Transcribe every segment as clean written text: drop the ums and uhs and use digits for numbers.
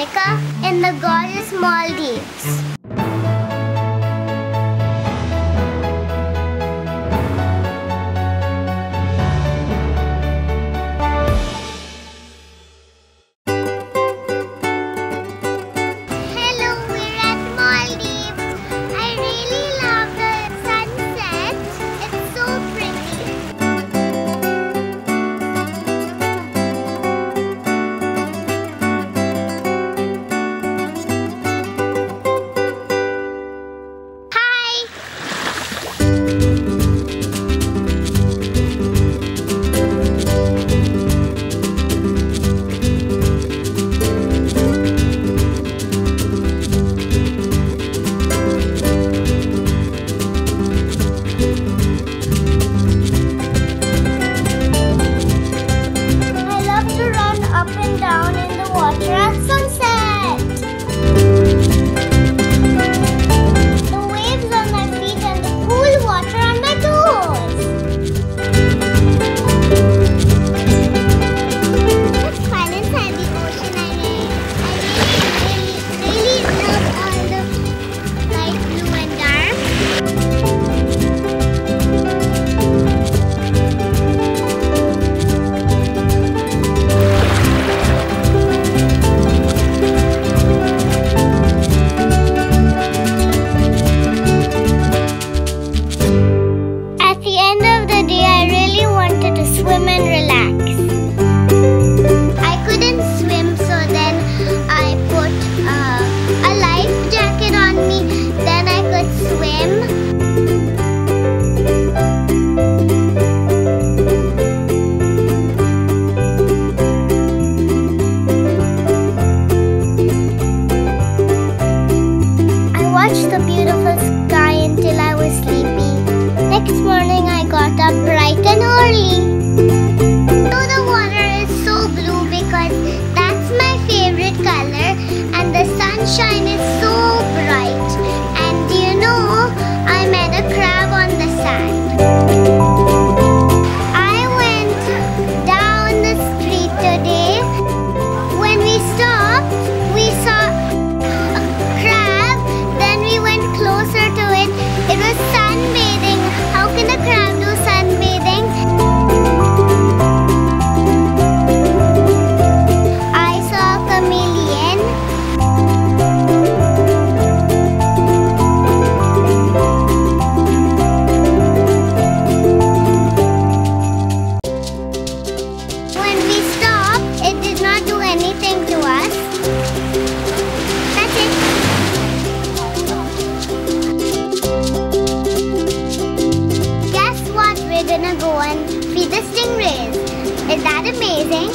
Jamaica in the gorgeous Maldives. Hello, we're at Maldives. I really love the sunset. It's so pretty. Hi! I love to run up and down in the water at sunset. The waves on my feet and the cool water on my toes. It's fun inside the ocean. I really love all the light blue and dark. At the end of the day, I really wanted to swim and relax. I couldn't swim, so then I put a life jacket on me. Then I could swim. I watched the beautiful sky until I was sleepy. Next morning, I got up bright and early. So the water is so blue because that's my favorite color, and the sunshine is so bright. And you know, I met a crab on the sand. I went down the street today. When we stopped, we saw a crab. Then we went closer to it. It was sunbathing. How can a crab do sunbathing? I saw a chameleon. When we stopped, it did not do anything to us. That's it. Guess what? We're gonna go and feed the stingrays. Is that amazing?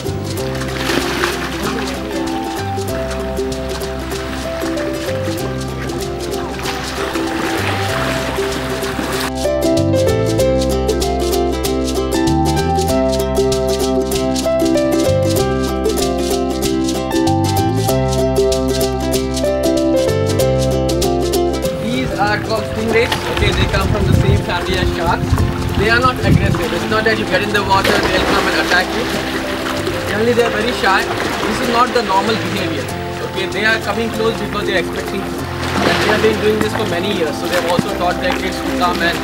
These are called stingrays. Okay, they come from the same family as sharks. They are not aggressive. It's not that you get in the water, they'll come and attack you. Generally, they are very shy. This is not the normal behavior. Okay, they are coming close because they are expecting food. And they have been doing this for many years. So they have also taught their kids to come and,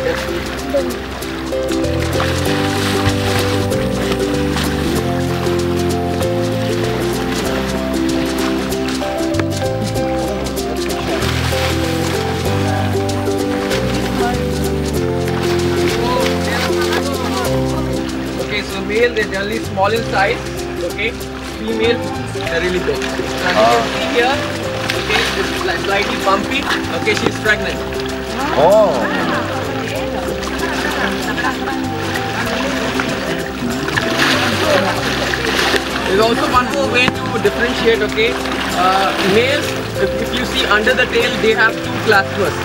get food. Okay, so male, they're generally small in size. Okay, female, they're really big. And you can see here, okay, it's slightly bumpy. Okay, she's pregnant. Oh. There's also one more way to differentiate. Okay, males, if you see under the tail, they have two claspers.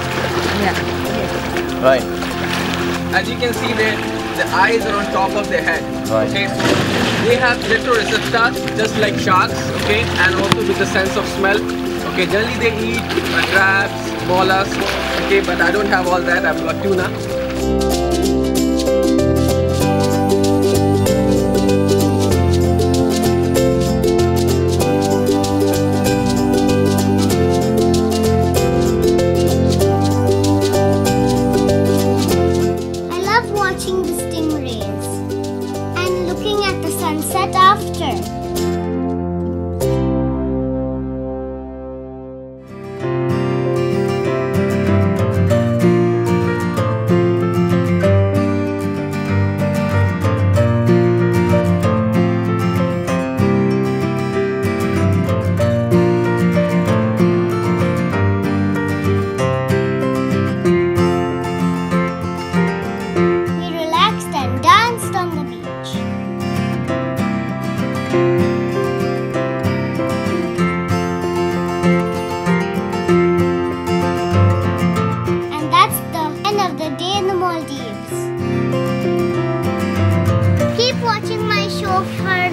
Right. As you can see, the eyes are on top of their head. Right. Okay, so they have retroreceptors just like sharks. Okay, and also with the sense of smell. Okay, generally they eat crabs, mollusks. Okay, but I don't have all that. I've got tuna. sunset after. Keep watching my show for